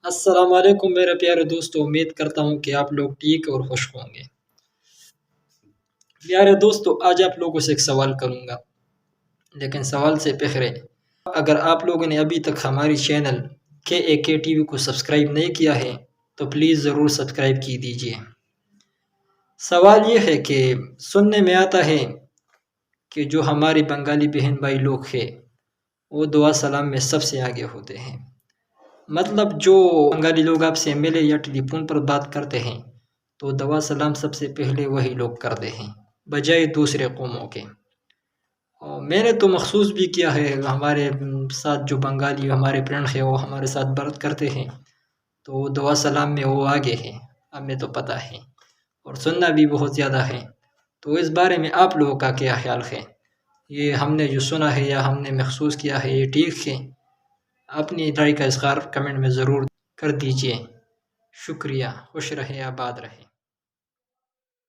السلام علیکم میرے پیارے دوستو، امید کرتا ہوں کہ آپ لوگ ٹھیک اور خوش ہوں گے۔ پیارے دوستو، آج آپ لوگوں سے ایک سوال کروں گا، لیکن سوال سے پہلے اگر آپ لوگوں نے ابھی تک ہماری چینل KAK TV کو سبسکرائب نہیں کیا ہے تو پلیز ضرور سبسکرائب کی دیجئے۔ سوال یہ ہے کہ سننے میں آتا ہے کہ جو ہماری بنگالی بہن بھائی لوگ ہیں وہ دعا سلام میں سب سے آگے ہوتے ہیں۔ مطلب جو بنگالی لوگ آپ سے ملے یا ٹیلی فون پر بات کرتے ہیں تو دعا سلام سب سے پہلے وہی لوگ کرتے ہیں بجائے دوسرے قوموں کے۔ اور میں نے تو محسوس بھی کیا ہے، ہمارے ساتھ جو بنگالی ہمارے فرینڈ ہیں وہ ہمارے ساتھ بات کرتے ہیں تو دعا سلام میں وہ آگے ہیں، ہمیں تو پتہ ہے، اور سننا بھی بہت زیادہ ہے۔ تو اس بارے میں آپ لوگوں کا کیا خیال ہے؟ یہ ہم نے جو سنا ہے یا ہم نے محسوس کیا ہے یہ ٹھیک ہے؟ اپنی رائے کا اظہار کمنٹ میں ضرور کر دیجئے۔ شکریہ، خوش رہے آباد رہے۔